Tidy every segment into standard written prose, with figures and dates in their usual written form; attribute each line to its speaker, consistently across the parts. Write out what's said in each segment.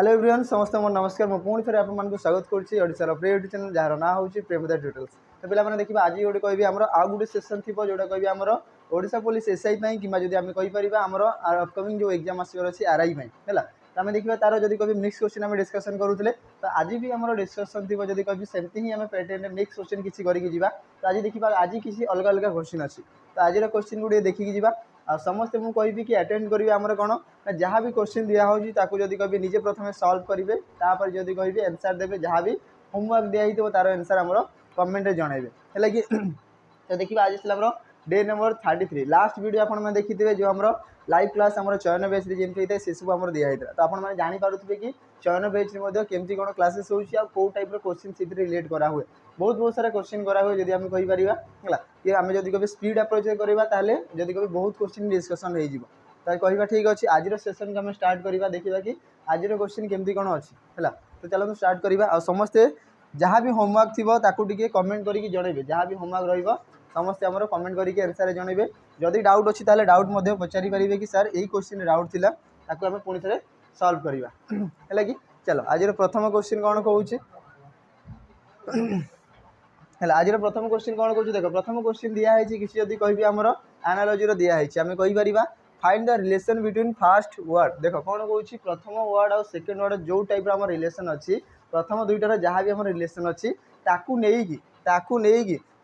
Speaker 1: Hello everyone समस्त मोर नमस्कार मु पुणी थे आपको स्वागत करुँची ओडिशार प्रिय यूट्यूब चैनल जार ना हूँ प्रेमदा ट्यूटोरियल्स। तो पे देखिए आज गोटे कह आम आउ गोटे सेसन थी जोटा कह आम ओडिशा पुलिस एसआई कि आम कहीपर आम अपकमिंग जो एग्जाम आसवर अच्छी आरआई है तो आम देखा तार जब कभी मिक्स क्वेश्चन आम डिस्कसन करूँ तो आज भी आम डिस्कसन थी जब कभी सेमती ही आम पैटर्न मिक्स क्वेश्चन किसी करके तो आज देखा आज किसी अलग अलग क्वेश्चन अच्छी तो आज क्वेश्चन गुड़े देखिकी जा आ समस्ते मुझे कहि कि अटेंड करेंगे आमर कौन ना जहाँ भी क्वेश्चन दिखाई जदि कभी निजे प्रथम सल्व करेंगे तापर जदि कहि आंसर देवे जहाँ भी होमवर्क दिखाई तार आंसर आम कमेंट जनइबे है कि तो देखिए आज आम डे नंबर 33 लास्ट वीडियो आपने देखिए जो आम लाइव क्लास आम चयन बेच जमी होता है से सब आम दिखाई तो आपने जानीपे कि चयन बेच केमती कौन क्लासेस हो टाइप क्वेश्चन से रिलेट करा हुए बहुत सारा क्वेश्चन करा हुए जब आम कहीपर है कि आम जब कभी स्पीड अप्रोच करवा जब कभी बहुत क्वेश्चन डिस्कसन हो कहवा ठीक अच्छे आज सेसन को आम स्टार्ट करवा देखा कि आज क्वेश्चन केमती कौन अच्छी है तो चलो स्टार्ट करवा आ समस्ते जहाँ भी होमवर्क थी कमेंट करके जनइबे जहाँ भी होमवर्क रमस्ते आम कमेंट करके आंसर जनइबे जदि डाउट अच्छी ताले डाउट पचारि पारे कि सर यही क्वेश्चन डाउट थी आम पुणी थे सल्व करवा है कि चलो आज प्रथम क्वेश्चन कौन कहूँ है आज प्रथम क्वेश्चन कौन कहूँ देख प्रथम क्वेश्चन दिखाई किसी जब कह आमर एनालॉजी दिखाई आम कहीपर find the relation between first word देख कौन कहूँ प्रथम वर्ड और सेकेंड वर्ड जो टाइप आम रिलेशन अच्छी प्रथम दुईटार जहाँ भी आम रिलेशन अच्छी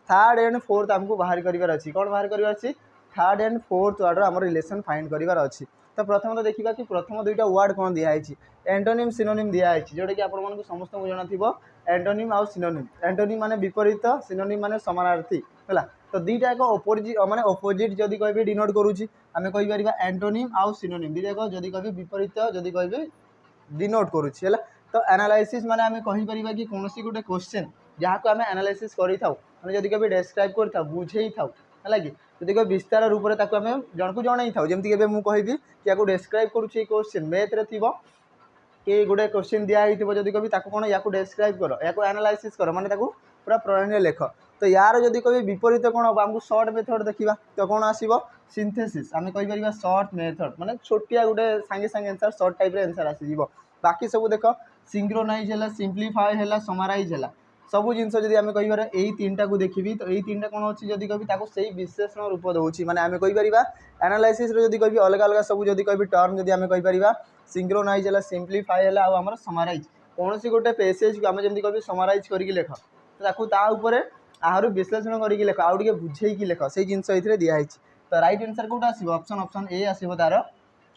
Speaker 1: थर्ड एंड फोर्थ आमको बाहर करार अच्छी कौन बाहर करार अच्छी थर्ड एंड फोर्थ वर्ड आम रिलेशन फाइंड करार अच्छी तो प्रथम तो देखा कि प्रथम दुईटा वर्ड कौन दिखाई एंटोनिम सिनोनिम दिखाई जोटा कि आप समस्त जना थी एंटोनिम आउ सिनोनिम एंटोनिम माने विपरीत सिनोनिम माने समानार्थी है तो दीटा एक अपोजिट माने अपोजिट जदि कह डिनोट करुँची आम कहीपर एंटोनिम आउ सिनोनिम दीटा एक जदि कह विपरीत जदि कह डिनोट करुँची है तो एनालाइसिस माने आम कहीपर कि कौन गोटे क्वेश्चन जहाँ को आम एनालाइसिस करें कभी डेस्क्राइब कर बुझे था है कि जदि कभी विस्तार रूप से आम जन को जन था जमीक मुझे कि डेस्क्राइब करुँचे क्वेश्चन मैथ थी कि गोटे क्वेश्चन दिखाई जब कभी कौन या डेस्क्राइब कर या एनालाइसिस कर माने पूरा प्रणाली लेख तो यार जदि कभी विपरीत कौन हम आमको सर्ट मेथड देखा तो कौन आसो सिंथेसिस आम कहीपर सर्ट मेथड माने छोटिया गोटे सांगे सांगे आंसर सर्ट टाइप आंसर आसीज बाकी सब देख सिंक्रोनाइज है सिंप्लीफाई है समाराइज है सबू जिन जब आम कहीपर यही तीन टा को देखी तो यही तीन टा कौन अच्छी जब कभी से विशेषण रूप दूसरी माने आम कहीपर एनालाइसिस जब कभी अलग अलग सब जब कभी टर्म जब आम कहीपर सिंक्रोनाइज है सिंप्लीफाई है आम समाराइज कौन सी गोटे पेसेज को आम जमी कभी समाराइज करके लेख तो आहर विश्लेषण करके लेख आउ टे बुझे लेख से जिनस ये दिखाई तो राइट आंसर कौटा आसो ऑप्शन ऑप्शन ए आसो तार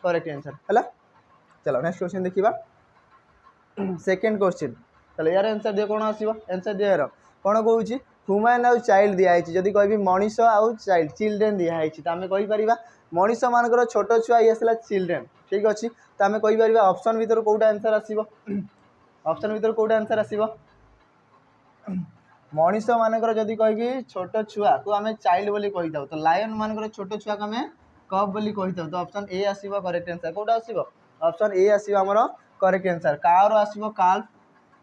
Speaker 1: करेक्ट आंसर है चलो नेक्स्ट क्वेश्चन देखा सेकेंड क्वेश्चन चलो यार आंसर दिए कौन आसो आंसर दिए यार कौन कहूँ ह्यूमन आउ चाइल्ड दिखाई जदि कह मनीष आउ चाइल्ड चिल्ड्रेन दिखाई तो आम कहीपर मनीष मानकर छोट छुआ ये आसला चिल्ड्रेन ठीक अच्छे तो आम कहीपर ऑप्शन भर कौटा आंसर आसो ऑप्शन भर कौटा आंसर आसो मनीष मानकर जदि कह छोट छुआ को आम चाइल्ड बोली कही था तो लायन मानकर छोट छुआ को आम कप बोली कही था तो ऑप्शन ए आसो करेक्ट आंसर कौटा आसो ऑप्शन ए आसो आमर करेक्ट आंसर कार आसो काल्फ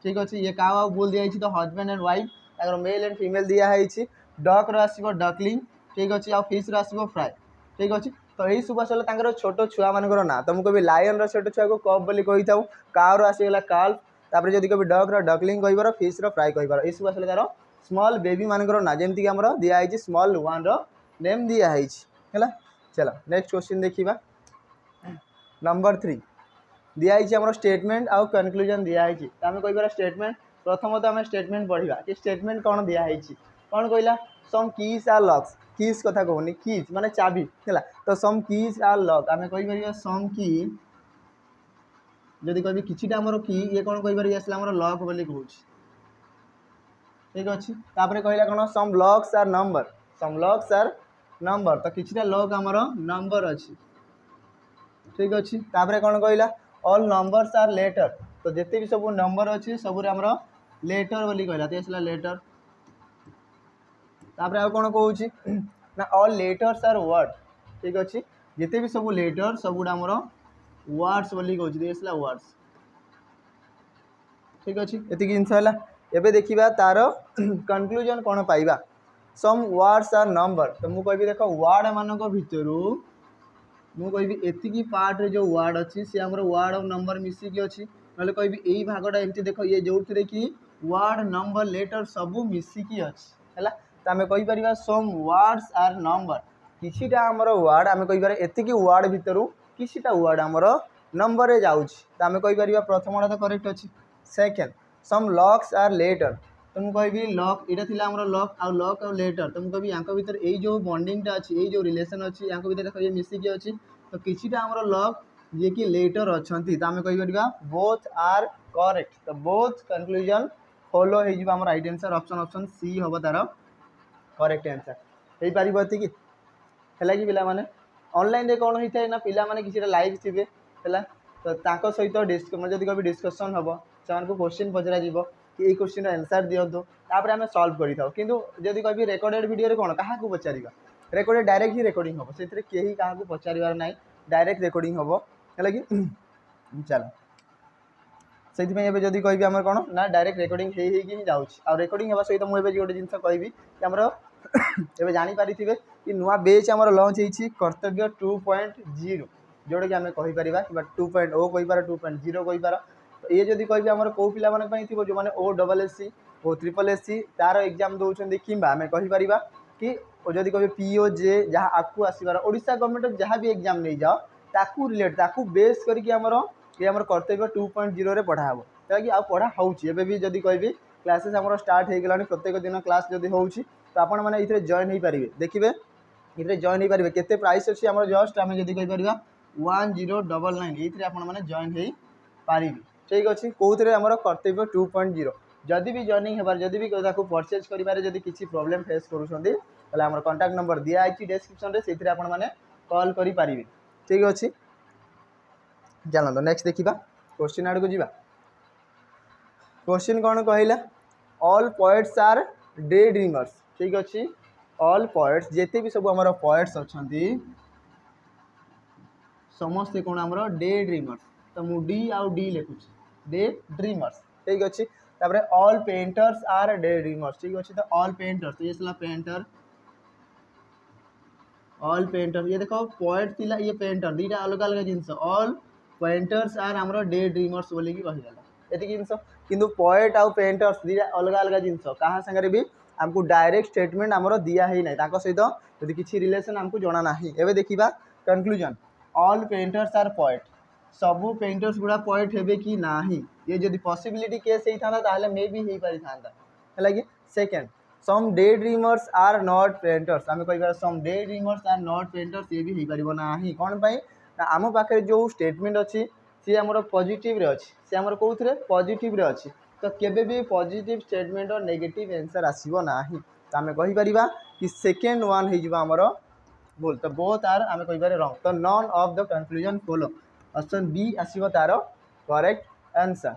Speaker 1: ठीक अच्छे ये काउ आउ बुल दिखाई तो husband and wife male and female दिखाई डक रसो डकलिंग ठीक अच्छे आउ फिश रसो फ्राए ठीक अच्छे तो यही सब आसला छोट छुआ मानकर ना तो मुझे कभी लायन छोट छुआ को कप बोली कही था काउ आसीगला काल्फ तापर जदि कभी डक डकलिंग कहीपर फिश फ्राए कहीपर ये सब आसला तार स्मॉल बेबी मानकर ना जमीक आम दिखाई स्मॉल वन नेम दिखाई है चलो नेक्स्ट क्वेश्चन देखा नंबर 3 दिखाई आम स्टेटमेंट आउ कनक्लूजन दिखाई आम कहीपर स्टेटमेंट प्रथम तो आम स्टेटमेंट पढ़ा कि स्टेटमेंट कौन दिखाई कौन कहला some keys are locks keys कथा कहूनी कीज माने चाबी है तो सम कीज आर लक आम कहीपर सम की जदि कह कि आमर की ये कौन कहीपर आसला आमर लक बोली कहूँ ठीक अच्छे तापर कहला कौन सम लक्स आर नंबर तो किसी लक आमर नंबर अच्छी ठीक अच्छे तापर कौन कहला ऑल नंबर्स आर लेटर तो जिते भी सब नंबर अच्छी सब लेटर बोली कहला तो आसला लेटर तापर आ कौन कहूँ ना ऑल लेटर्स आर वर्ड ठीक अच्छे जिते भी सब लेटर सब गुड़ा आमर वर्ड्स बोली कहूँ आसला वर्ड्स ठीक अच्छे ये जिनस है एबे देखिबा तार कनक्लूजन कौन पाइबा सम वर्ड्स आर नंबर तो मुझे कहि देख वर्ड मानक भितर मुझे कहि एति पार्ट रे जो वर्ड अच्छी सी आमर वर्ड और नंबर मिसिकी अच्छी ना कहबी यही भागटा एमती देख ये जो कि वर्ड नंबर लेटर सबू मिसिकी अच्छी है तो आम कहीपर सम वर्ड्स आर नंबर किसीटा आमर वर्ड आम कहीपर एतिकी वर्ड भितर किसीटा वर्ड आमर नंबर रे जाऊँ तो आम कहीपर प्रथमटा तो करेक्ट अच्छी second some locks are letter तो मुझे कहबी लक यहाँ थी आम लक आउ लक आउ लेटर तो मुझे कहबी भर यही जो बॉन्डिंगटा अच्छी यही जो रिलेशन अच्छी यहाँ भर देख ये मिसिकी अच्छी तो किसीटा आमर लक ये कि लेटर अच्छा तो आम कहीपर बोथ आर करेक्ट तो बोथ कनक्लूजन फॉलो हो right answer option option C हम तार करेक्ट आंसर हो पार कि है कि पाने ऑनलाइन कौन होता है ना पाने किसी लाइव थे है तो सहित जब कभी डिस्कसन हम से क्वेश्चन पचरा कि ये क्वेश्चन आंसर दिंतु तापर आम सल्व कर जब कभी रेकर्डेड वीडियो कौन क्या पचार रेकर्डेड डायरेक्ट ही रेकर्डिंग हम से कहीं क्या पचार ना डायरेक्ट रेकर्डिंग हम है कि चलो से जब कह आम कौन ना डायरेक्ट रेकर्डिंग ही जाऊँगी रेकर्डिंग होगा सहित मुझे गोटे जिन कहि आमर एवं जापारे कि नुआ बेच आम लंच होती कर्तव्य 2.0 जोटा कि आम कहीपर 2.0 कहीपर 2.0 कहीपर तो ये जब कह आम कौ पाई थी जो मैंने OSSC ओ SSC तार एग्जाम दौरान कि आम कहीपर कि जदि कह PO जे जहाँ आगू आसबार ओडिशा गवर्नमेंट जहाँ भी एग्जाम नहीं जाओ ताकू रिलेट ताकू बेस करके ये कर्तव्य 2.0 रे पढ़ा हम कि आ पढ़ा होबी जदि कहि क्लासेस आम स्टार्ट हो गलानी प्रत्येक दिन क्लास जदि हो तो आपण मैंने ये जॉइन हो पारे देखिए ये जॉइन हो पारे केते प्राइस अच्छी आम जस्ट आम जब कहीपर 1099 ये आपने जॉइन हो पारे ठीक अच्छे कौन आम कर्तव्य 2.0 जदि भी जॉइनिंग होबार जदि भी परचेज करें जदि किसी प्रॉब्लम फेस करूँ कॉन्टैक्ट नंबर दिखाई डिस्क्रिप्शन से आपने कॉल करें ठीक अच्छे चलो नेक्स्ट देखा क्वेश्चन आड़ को जी क्वेश्चन कौन कहला all poets are daydreamers ठीक अच्छे ऑल पोएट्स जिते भी सब आम पोएट्स अच्छा समस्ते कौन आम डे ड्रीमर्स तो मु डी आउ डी लिखुची डे ड्रीमर्स ठीक अच्छे तापर all painters are daydreamers ठीक अच्छे तो ऑल पेंटर्स ये पेंटर ऑल पेंटर ये देखो पोएट थिला ये पेंटर दीटा अलग अलग जिनस ऑल पेंटर्स आर आमर डे ड्रीमर्स बोली कहीगला ये जिनस किंतु पोएट आउ पेंटर्स दीटा अलग अलग जिनस क्या सागर भी आमको डायरेक्ट स्टेटमेंट आमर दिया ही ना सहित यदि किसी रिलेशन आमको जना ना एवं देखा conclusion all painters are poet सबू पेंटर्स गुड़ा पोएट हे कि ना ये जब पॉसिबिलिटी केस होता मे भी हो पारि था है कि second some daydreamers are not painters आम कह some daydreamers are not painters ये भी हो पार ना कौन ना आम पाखे जो स्टेटमेंट अच्छी सी आम पॉजिटिव रे अच्छी सी आम कौन पॉजिटिव रे अच्छी तो केबे भी पॉजिटिव स्टेटमेंट और नेगेटिव आंसर आसब ना तो आम कहीपर कि सेकेंड वन होमर भूल तो बोथ आर आम कहीपर रंग तो none of the conclusion follow option B आसब तार करेक्ट आंसर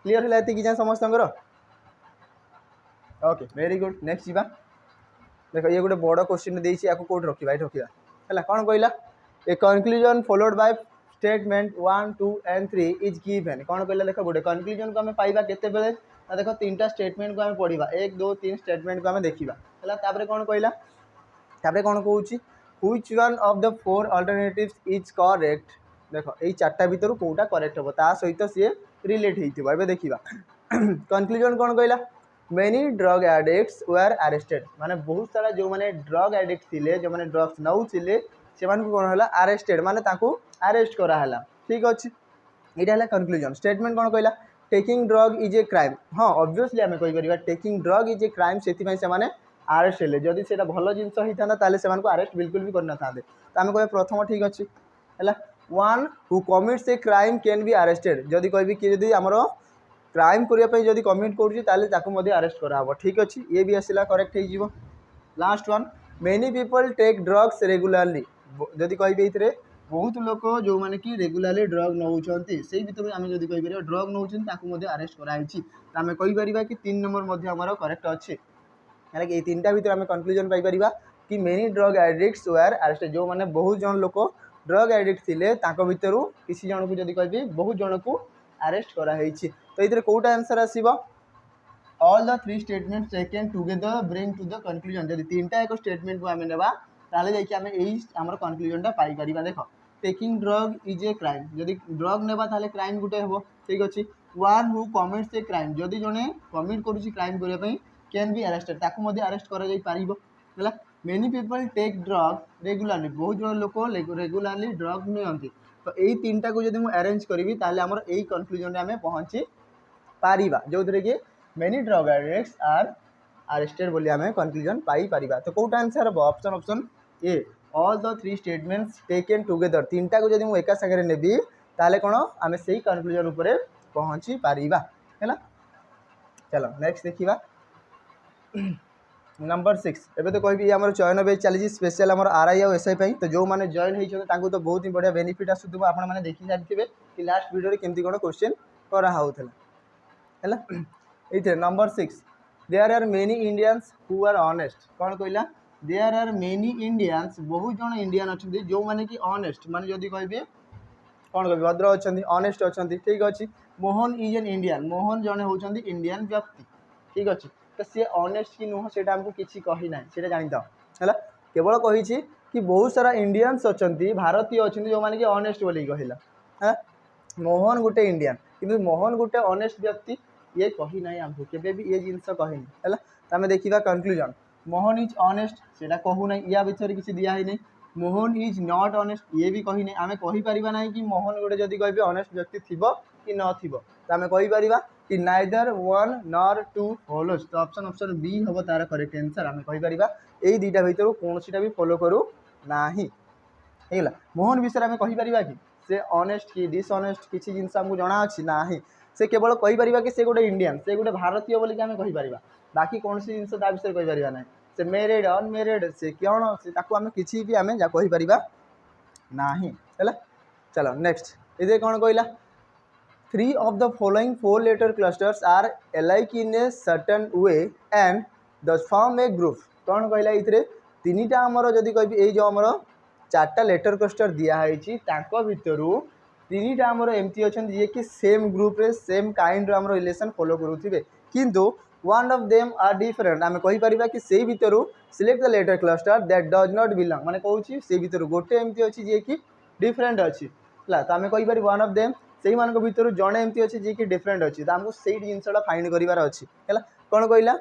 Speaker 1: क्लीयर है ये समस्त ओके वेरी गुड नेक्स्ट जी देख ये गोटे बड़ क्वेश्चन देती या कौट रखा ये रखा है कौन कहला A conclusion followed by statement 1 2 and 3 is given कौन कहला देख गोटे कनक्लूजन को आम पाइबा केते बेले ना देख 3टा स्टेटमेंट को आम पढ़ा 1 2 3 स्टेटमेंट को आम देखा है तापर कौन कहला तापर कौन कहूँ which one of the 4 alternatives is correct देख ये 4टा भितर कौटा करेक्ट हम ता सहित सी रिलेट होइथिबा एबे देखिबा कनक्लूजन कौन कहला many drug addicts were arrested माने बहुत सारा जो माने ड्रग एडिक्ट थिले जो माने ड्रग्स नौले से कौन है अरेस्टेड माने ताकू अरेस्ट कराला ठीक अच्छे यहाँ है कनक्लूजन स्टेटमेंट कौन कहला taking drug is a crime हाँ ऑब्वियसली आम कहीपर taking drug is a crime से अरेस्ट हेले जदि से भल जिन होता से अरेस्ट बिल्कुल भी करना था तो आम कह प्रथम ठीक अच्छे है one who commits a crime can be arrested जदि कह कि जदि आमर क्राइम करने जब कमिट करूँ अरेस्ट कराब ठीक अच्छे ये भी आसला करेक्ट हो last one many people take drugs regularly जदि कहे बहुत लोक जो मैंने कि रेगुलारली ड्रग नौकरी से भर आम जब कहीपर ड्रग नौकरी अरेस्ट कराई आम कहीपर कि 3 नंबर आमर करेक्ट अच्छे है कि 3टा भर आम कनक्लूजन पाइपर कि many drug addicts were arrested जो मैंने बहुत जन लोक ड्रग एडिक्ट थे भर किसी जन को जब कह बहुत जन को अरेस्ट कराई तो ये कौटा आंसर आसब all the 3 statement taken together bring to the conclusion जब 3टा एक स्टेटमेंट को आम नेबा ताले जाइए आम आमर कनक्लूजनटा पाइपर देख taking drug is a crime जब ड्रग नेबा ताले क्राइम गोटे हम ठीक अच्छे one who commits a crime जदि जड़े कमिट करुच्ची क्राइम करने कैन बी अरेस्टेड ताकू अरेस्ट कर मेनी पीपल टेक ड्रग रेगुलारली बहुत जन लोक रेगुलारली ड्रग नियंती तो यही तीन टाक जब मुझे अरेंज करी आमर यही कनक्लूजन आम पहुँची पारिबा जो थे कि many drug addicts are arrested बोली आम कनक्लूजन पाई परिबा तो कौटा आंसर हम option option A all the three statements taken together तीन टाक जब मुझे एका सागर नेबी ताले कौन आम से कनक्लूजन उपर पहुँची पारिबा है चलो नेक्स्ट देखा नंबर 6 एबे तो कहि आम चयन बेच चली स्पेशल आम आरआई और एसआई तो जो मैंने जॉइन होती तो बहुत ही बढ़िया बेनिफिट आसुव आपने देखी सारी कि लास्ट वीडियो केमती कौन क्वेश्चन कराला ये number 6 there are many Indians who are honest कौन कहला देयर आर मेनी इंडियंस बहुत जन इंडियन अच्छा जो मैंने कि ऑनेस्ट माने जदि कहे कौन कह भद्र अच्छा ऑनेस्ट अच्छा ठीक अच्छे Mohan is an Indian Mohan जड़े होती इंडियन व्यक्ति ठीक अच्छे तो सी ऑनेस्ट कि नुह से आमको किसी कही ना से जानी है केवल कही कि बहुत सारा इंडियंस अच्छा भारतीय अच्छा जो मैंने कि ऑनेस्ट बोली कहला हाँ मोहन गोटे इंडियन कि मोहन गोटे ऑनेस्ट व्यक्ति ये कही ना आमको केवे भी ये जिनस कहनी है आम देखा कनक्लूजन मोहन इज ऑनेस्ट से कहू ना या भितर किसी दिखाई नहीं मोहन इज नॉट ऑनेस्ट ये भी कही नहीं आम कहीपर ना कि मोहन गोटे जब कह ऑनेस्ट व्यक्ति थी कि न थी तो आम कहीपर कि नाइदर वन नर टू फॉलोज तो ऑप्शन ऑप्शन बी हम तार करेक्ट आंसर आम कहीपर यही दुईटा भितर कौन सा भी फॉलो करूँ ना होगा मोहन विषय आम कहीपर कि से ऑनेस्ट कि डिसऑनेस्ट किसी जिन आमको जना अच्छी ना से केवल कहीपर कि से गोटे इंडियन से गोटे भारतीय बोलिक आम कहीपर बाकी कौन सी जिन विषय कहीपर ना से मेरिड अनमेरिड से कौन से आम किसी भी आम कहीपर ना चलो नेक्स्ट ये कौन कहला 3 of the following 4 letter clusters are alike in a certain way and thus form a group कौन कहला ये तीन टा आमर जदि कह जो आमर 4टा लेटर क्लस्टर दिखाई भितर तीन टा आमर एमती अच्छा जी कि सेम ग्रुप रे सेम काइंड आमर रिलेशन फॉलो करुवे किंतु one of them are different आम कहीपर कि से भितर select the letter cluster that does not belong माने कहूँ से भितर गोटे एमती अच्छी जी कि डिफरेंट अच्छी है तो आम कहीपर वन ऑफ देम से भितर जड़े एमती अच्छे जी कि डिफरेंट अच्छी तो आमको से जिनसा फाइंड करार अच्छी है कौन कहला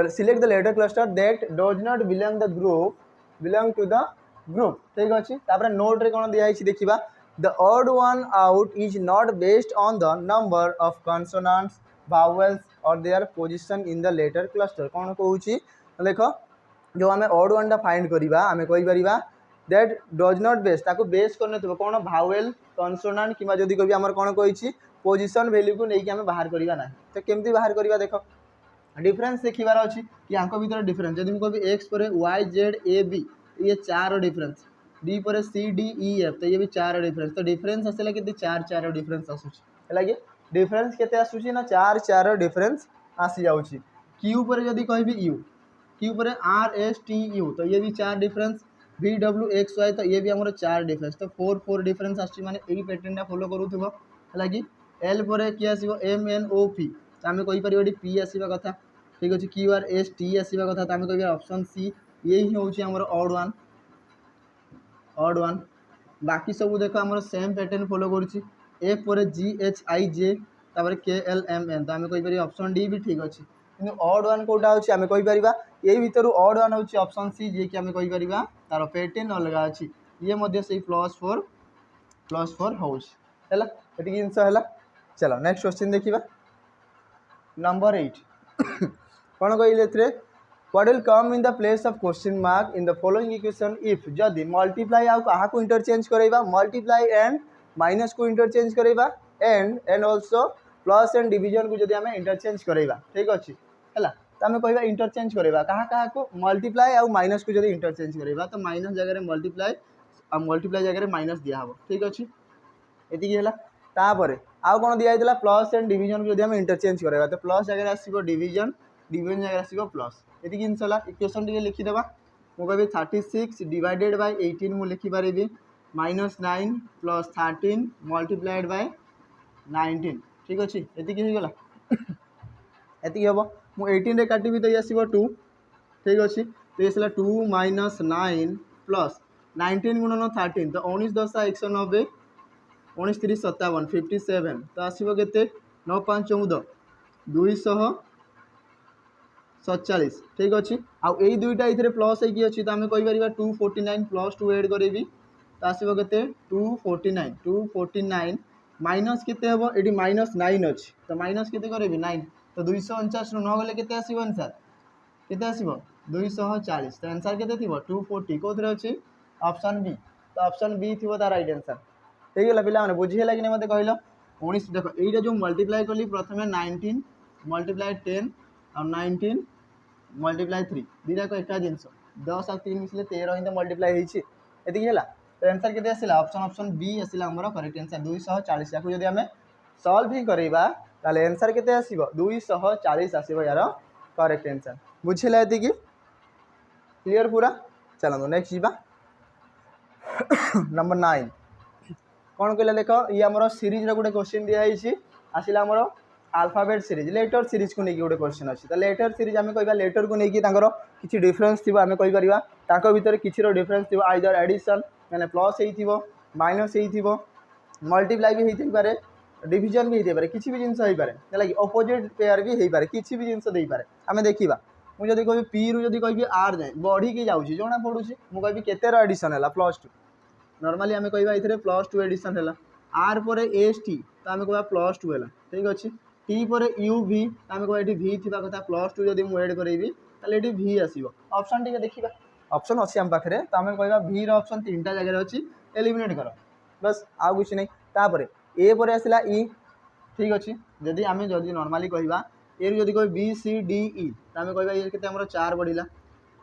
Speaker 1: select the letter cluster that does not belong to the group ठीक अच्छे नोट रे कौन दिखाई देखा the odd one out is not based on the number of consonants vowels और their position in the letter cluster कौन कहूँ देख जो आम ऑड वन टा फाइंड करवा आम कहीपर दैट डज नॉट बेस ताको बेस कर कौन भावेल कॉन्सोनेंट कि जदि कभी आम कौन कही पोजिशन वैल्यू को लेकिन आम बाहर करवा ना तो केमती बाहर करवा देख डिफरेंस देखार अच्छी कि आंक भर डिफरेंस जब मुझे कभी एक्स पर वाई जेड ए बी ये 4 डिफरेंस डी पर सी डी ई एफ तो ये भी 4 डिफरेंस तो डिफरेंस आसला कि 4 डिफरेंस आसूँ डिफरेंस के आसूँ ना 4 डिफरेंस आसी जाऊँगी क्यू पर जब कह यू क्यू पर आर एस टी यू तो ये भी 4 difference V W X Y तो ये भी आम 4 डिफरेंस तो 4 डिफरेंस आसुच्छी माने यही पैटर्न फॉलो करूँ है कि एल पर किए आसो एम एन ओ पी तो आम कहीपर ये पी आसवा कथा ठीक अच्छे क्यू आर एस टी आसवा कथा तो आम कह ऑप्शन सी यही हूँ आमर ऑड वन बाकी सब देख आम सेम पैटर्न फॉलो करुच्ची एफ पर जी एच आई जे तापर के एल एम एन तो आम कहीपर ऑप्शन डी भी ठीक अच्छे कि ऑड वन कौटा होची आम कहीपर यही भितर ऑड वन होची ऑप्शन सी जे कि आम कहीपर तार पैटर्न अलग अच्छी ये से +4 होगा जिनस है चलो नेक्स्ट क्वेश्चन देखा नंबर 8 कौन कहले what will come in the place of question mark in the following equation if जदि मल्टीप्लाई आउ क्या इंटरचेंज करवा मल्टीप्लाई एंड माइनस को इंटरचेंज करवा and also plus and division को जब आम इंटरचेंज करवा ठीक अच्छे है तो आम कह इंटरचेंज करवा क्या को मल्टीप्लाई आउ माइनस को जब इंटरचेंज करवा तो माइनस जगह मल्टीप्लाई जगह माइनस दिहब ठीक अच्छे ये है तापर आउ कौन दिखाई प्लस एंड डिविजन को जब आम इंटरचेंज करवा तो प्लस जगह आसो डिविजन डिविजन जगह आसो प्लस ये जिनस इक्वेशन टी लिखिदेवा मुझे 36 डिवाइडेड बाय 18 मुझे लिखिपारि -9 + 13 मल्टीप्लाइड बाय 19 ठीक अच्छे ये होगा ये हम मुझे 18 रे काटिबी तो ये आसो 2 ठीक अच्छे तो ये 2 - 9 + 19 × 13 तो 19 × 10 = 190 19 30 57 57 तो आसो के 9 5 14 247 ठीक अच्छे आउ यही दुईटा ये प्लस होगी अच्छी तो आम कहीपर 249 प्लस 2 एड करी तो आसो के 249 माइनस के हम ये -9 अच्छी तो माइनस के 9 तो 249 न गले के आंसर के 240 तो आंसर के 240 कौन अच्छी ऑप्शन बी तो ऑप्शन बी थी तार राइट आंसर होगा पे बुझीगला कि मत कहल 19 देख ये जो मल्टीप्लाई कली प्रथम 19 मल्टीप्लाई 10 और 19 मल्टीप्लाई 3 दुटा एका जिनस 10 और 3 मिसले 13 ही तो मल्टीप्लाई होती है तो आंसर के आसला ऑप्शन बी आसला आम करेक्ट आंसर 240 या जब आम सल्व ही करवा आंसर के 240 आसो यार करेक्ट आंसर बुझेगा ये क्लीयर पूरा चलो नेक्स्ट जा नंबर 9 कौन कहला देख ये आम सीरीज गोटे क्वेश्चन दिखाई आसला आमर अल्फाबेट सीरीज लेटर सीरीज को लेकिन गोटे क्वेश्चन अच्छी तो लेटर सीरीज आम कह लेटर को लेकिन किसी डिफरेन्स थी आम कहीपर भितर किसी डिफरेन्स थी आइदर एडिशन मैंने प्लस हो माइनस हो मल्टीप्लाई भी होती पारे डिविजन भी होती पारे किसी भी जिनस हो पारे है अपोजिट पेयर भी हो पारे किसी भी जिनस दे पारे आम देखा मुझे कह पी रु कह आर जाए बढ़ी की जाऊँगी जना पड़ू मुझे केतेर एडिशन है +2 नॉर्मली आम कह +2 एडिशन है आर पर एस टी तो आम कह +2 है ठीक अच्छे टी पर यू भी आम कह ये भी थी कथा +2 जब मुझे एड करी ये भी आसो ऑप्शन टी देखा ऑप्शन अच्छी आम पाखे तो आम कह भी ऑप्शन 3टा जगह अच्छी एलिमिनेट कर बस आउ कुछ नहीं तापर ए पर आसला ई ठीक अच्छे जदि आम जदि नॉर्मली कह ए जब कह बी सी डी ई तो आम कह ये के 4 बढ़ला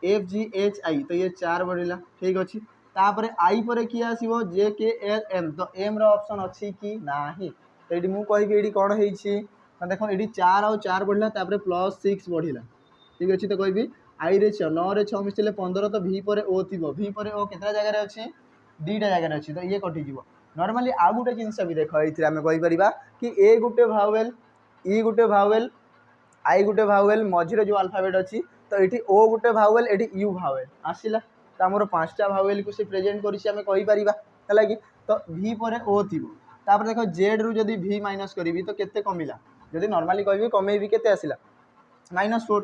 Speaker 1: एफ जी एच आई तो ये 4 बढ़ला ठीक अच्छे तापर आई पर किए आसो जे के एल एम तो एम ऑप्शन अच्छी कि ना तो ये मुझे ये कौन हो देख ये 4 और 4 बढ़ला +6 बढ़ला ठीक अच्छे तो कहि आई रे 6 9 रे 6 मिसले 15 तो भी पर ओ थी भी पर ओ केतटा जगह अच्छे 2टा जगह अच्छी तो ये कटिज नॉर्मली आउ गोटे जिनस भी देख ये आम कहीपर कि ए गोटे भावेल ई गोटे भावेल आई गोटे भावेल मझीरे जो अल्फाबेट अच्छी तो ये ओ गोटे भावेल ये यू भावेल आसला तो आमर 5टा भावेल को से प्रेजेंट करीपर है कि तो भी पर ओ थी तापर देख जेड रु जदि भी माइनस करी तो केते कमिला जदि नॉर्मली कह कमेबी केते आसला -4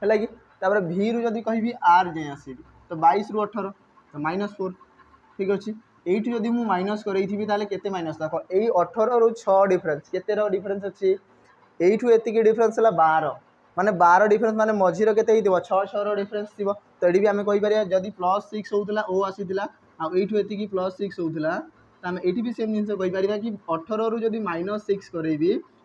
Speaker 1: है कि तापर भी रु जदि कह आर जाए आसबि तो 22 रु 18 तो -4 ठीक अच्छे ये जब मुझे माइनस करी ताले केते माइनस देख ये 18 रु 6 डिफरेन्स केते डिफरेन्स अच्छी यू एति डिफरेन्स है 12 माने 12 डिफरेन्स माने मझीर के 6 डिफरेन्स थी तो ये भी आम कहीपर जदि +6 होता ओ आसीला आईटी +6 होता तो आम ये भी सेम जिन कहीपर कि 18 रु जब -6 करी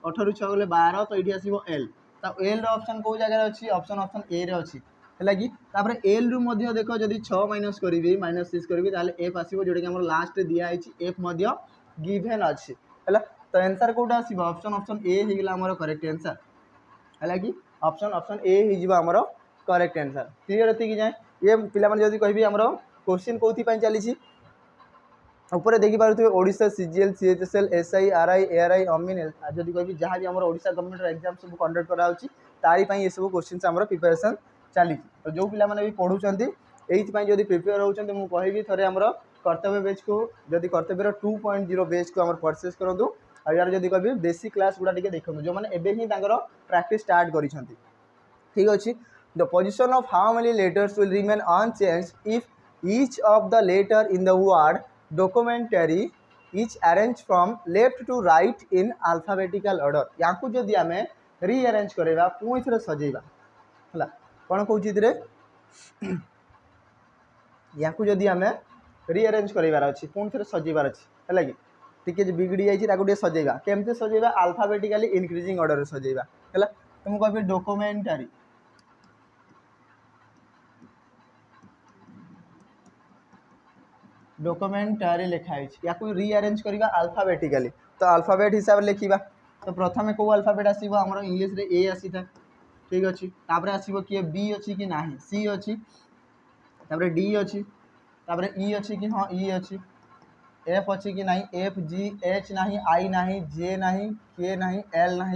Speaker 1: 18 रु 6 गले 12 तो ये आसो एल तो एल ऑप्शन कौ जगह अच्छी ऑप्शन ए रे अच्छी है कि एल रु देख जब 6 माइनस करी -6 करी एफ आसो जोटा कि लास्ट दिखाई एफ गिभेन अच्छी है तो आंसर कौटा आसो ऑप्शन ए होगा करेक्ट आंसर है कि option A Homer correct answer clear ये जाए ये पे कह आमर क्वेश्चन कौन चली ऊपर देखिपे Odisha CGL CHSL SI RI ARI अमीन जब कह जहाँ भी ओडिशा गवर्नमेंट एग्जाम सब कंडक्ट कराऊँगी तारीपाई ये सब क्वेश्चन आम प्रिपेरेसन चली तो जो पिला भी पढ़ुंट ये जब प्रिपेयर होती मुझे कहि थे आम कर्तव्य बेच को जब कर्तव्यर 2.0 बेच को परचेस करूँ आ यार जब कह बेसिक क्लास गुड़ा देखो जो मैंने एवं ही प्रैक्टिस स्टार्ट कर ठीक अच्छे the position of how many letters will remain unchanged if each of the letter in the word documentary is arrange from left to right in alphabetical order या जदि आम रीअरेंज करवा पुणी थे सजेवा है कौन कौन या जदि आम रीअरेंज करार अच्छी पुणी थे सजेबार अच्छी है कि बिगड़ी जाए सजेगा केमती सजेगा अल्फाबेटिकली इनक्रीजिंग ऑर्डर सजेगा है तो मुझे कह डॉक्यूमेंटरी डॉक्यूमेंटरी लिखाई या रीअरेंज करवा अल्फाबेटिकली तो अल्फाबेट हिसाब से लिखा तो प्रथम कौ अल्फाबेट आसो आम इंग्लीश रे ए आसी था ठीक अच्छे तापर आसो किए बी अच्छी कि ना सी अच्छी तापर डी अच्छी तापर ई अच्छी कि हाँ ई अच्छी एफ अच्छी कि ना एफ जी एच ना आई ना जे ना के ना एल ना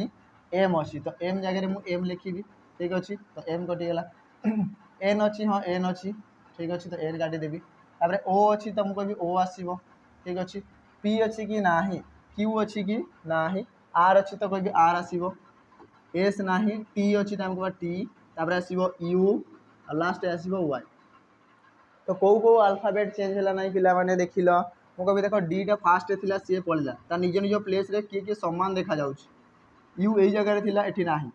Speaker 1: एम अच्छी तो एम जगह मुझे एम लिखी ठीक अच्छे तो एम कटिगला एन अच्छी हाँ एन अच्छी ठीक अच्छे तो एन काटिदेवी तापर ओ अच्छी तो मुझे ओ आसो ठीक अच्छे पी अच्छी कि ना क्यू अच्छी कि ना आर अच्छी तो कह आर आसो एस ना टी अच्छी तो आमको टी तापर आसो यू लास्ट आसो वाई तो कौ आल्फाबेट चेंज है ना पे देख ल मुझे देख डीटा फास्ट थी सी पड़ा निज निज प्लेस रे किए सामान देखा यू यही जगह थी ये ना